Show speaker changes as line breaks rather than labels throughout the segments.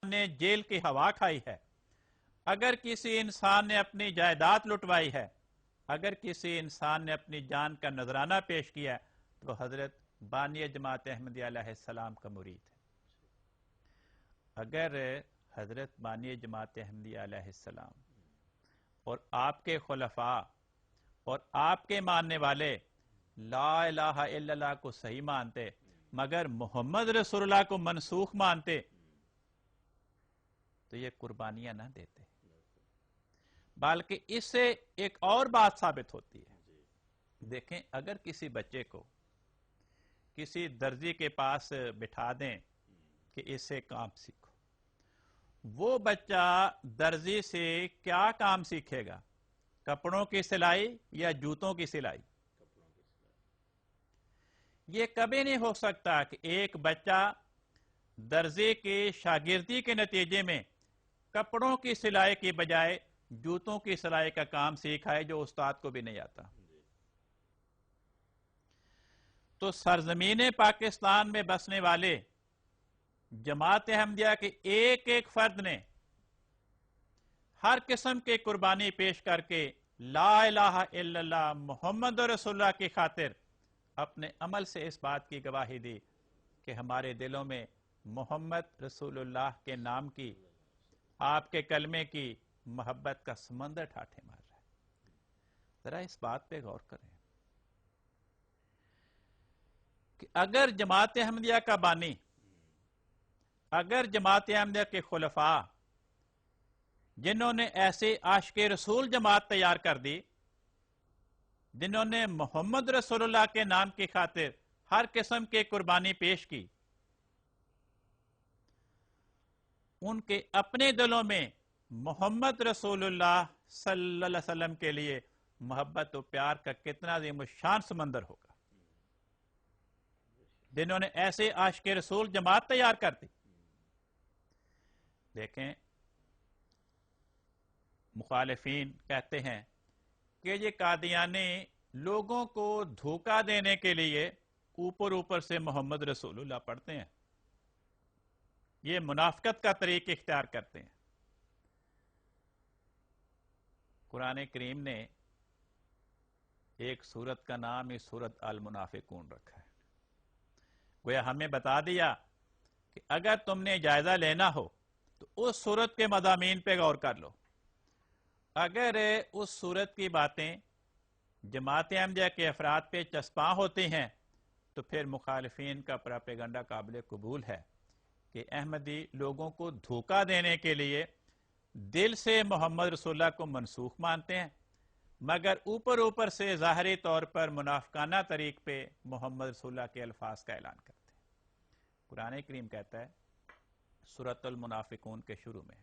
نے جیل کی ہوا کھائی ہے، اگر کسی انسان نے اپنی جائیداد لٹوائی ہے، اگر کسی انسان نے اپنی جان کا نذرانہ پیش کیا ہے، تو حضرت بانی جماعت احمدیہ علیہ السلام کا مرید ہے۔ اگر حضرت بانی جماعت احمدیہ علیہ السلام اور آپ کے خلفاء اور آپ کے ماننے والے لا الہ الا اللہ کو صحیح مانتے مگر محمد رسول اللہ کو منسوخ مانتے تو یہ قربانیاں نہ دیتے، بلکہ اس سے ایک اور بات ثابت ہوتی ہے۔ دیکھیں، اگر کسی بچے کو کسی درزی کے پاس بٹھا دیں کہ اس سے کام سیکھو، وہ بچہ درزی سے کیا کام سیکھے گا؟ کپڑوں کی سلائی یا جوتوں کی سلائی؟ یہ کبھی نہیں ہو سکتا کہ ایک بچہ درزی کی شاگردی کے نتیجے میں کپڑوں کی سلائی کی بجائے جوتوں کی سلائی کا کام سیکھا ہے جو استاد کو بھی نہیں آتا۔ تو سرزمین پاکستان میں بسنے والے جماعت احمدیہ کے ایک ایک فرد نے ہر قسم کے قربانی پیش کر کے لا الہ الا اللہ محمد رسول اللہ کی خاطر اپنے عمل سے اس بات کی گواہی دی کہ ہمارے دلوں میں محمد رسول اللہ کے نام کی، آپ کے کلمے کی محبت کا سمندر ٹھاٹھے مار رہا ہے۔ ذرا اس بات پہ غور کریں کہ اگر جماعت احمدیہ کا بانی، اگر جماعت احمدیہ کے خلفاء جنہوں نے ایسے عاشق رسول جماعت تیار کر دی، جنہوں نے محمد رسول اللہ کے نام کی خاطر ہر قسم کی قربانی پیش کی، ان کے اپنے دلوں میں محمد رسول اللہ صلی اللہ علیہ وسلم کے لیے محبت و پیار کا کتنا عظیم الشان سمندر ہوگا، جنہوں نے ایسے عاشق رسول جماعت تیار کر دی۔ دیکھیں، مخالفین کہتے ہیں کہ یہ قادیانی لوگوں کو دھوکہ دینے کے لیے اوپر اوپر سے محمد رسول اللہ پڑھتے ہیں، یہ منافقت کا طریق اختیار کرتے ہیں۔ قرآن کریم نے ایک سورت کا نام اس سورت المنافقون رکھا ہے، گویا ہمیں بتا دیا کہ اگر تم نے جائزہ لینا ہو تو اس سورت کے مضامین پہ غور کر لو۔ اگر اس سورت کی باتیں جماعت احمدیہ کے افراد پہ چسپاں ہوتی ہیں تو پھر مخالفین کا پراپیگنڈا قابل قبول ہے کہ احمدی لوگوں کو دھوکہ دینے کے لیے دل سے محمد رسول اللہ کو منسوخ مانتے ہیں مگر اوپر اوپر سے ظاہری طور پر منافقانہ طریق پہ محمد رسول اللہ کے الفاظ کا اعلان کرتے ہیں۔ قرآن کریم کہتا ہے سورۃ المنافقون کے شروع میں،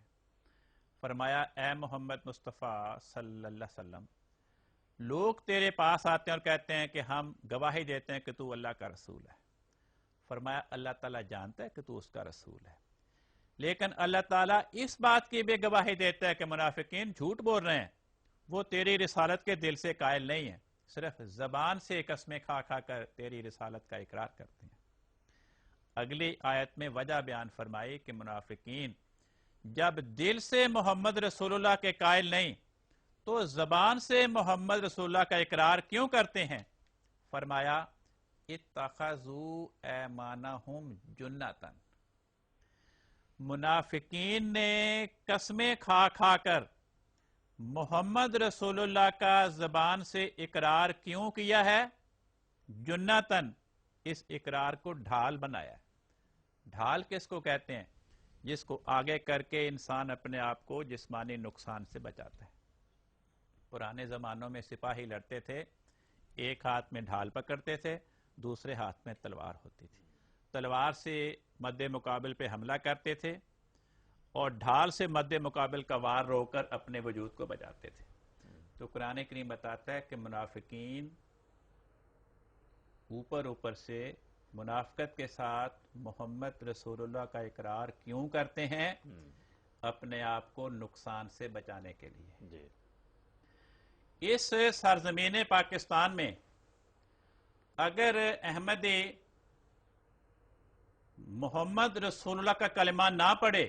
فرمایا اے محمد مصطفیٰ صلی اللہ علیہ وسلم، لوگ تیرے پاس آتے ہیں اور کہتے ہیں کہ ہم گواہی دیتے ہیں کہ تو اللہ کا رسول ہے۔ فرمایا اللہ تعالیٰ جانتا ہے کہ تو اس کا رسول ہے، لیکن اللہ تعالیٰ اس بات کی بھی گواہی دیتا ہے کہ منافقین جھوٹ بول رہے ہیں، وہ تیری رسالت کے دل سے قائل نہیں ہیں، صرف زبان سے قسمیں کھا کھا کر تیری رسالت کا اقرار کرتے ہیں۔ اگلی آیت میں وجہ بیان فرمائی کہ منافقین جب دل سے محمد رسول اللہ کے قائل نہیں تو زبان سے محمد رسول اللہ کا اقرار کیوں کرتے ہیں؟ فرمایا اتخذوا ایمانہم جنۃ، منافقین نے قسمیں کھا کھا کر محمد رسول اللہ کا زبان سے اقرار کیوں کیا ہے؟ جنتاً، اس اقرار کو ڈھال بنایا ہے۔ ڈھال کس کو کہتے ہیں؟ جس کو آگے کر کے انسان اپنے آپ کو جسمانی نقصان سے بچاتا ہے۔ پرانے زمانوں میں سپاہی لڑتے تھے، ایک ہاتھ میں ڈھال پکڑتے تھے، دوسرے ہاتھ میں تلوار ہوتی تھی، تلوار سے مد مقابل پہ حملہ کرتے تھے اور ڈھال سے مد مقابل کا وار رو کر اپنے وجود کو بچاتے تھے۔ تو قرآن کریم بتاتا ہے کہ منافقین اوپر اوپر سے منافقت کے ساتھ محمد رسول اللہ کا اقرار کیوں کرتے ہیں؟ اپنے آپ کو نقصان سے بچانے کے لیے۔ اس سرزمین پاکستان میں اگر احمدی محمد رسول اللہ کا کلمہ نہ پڑھے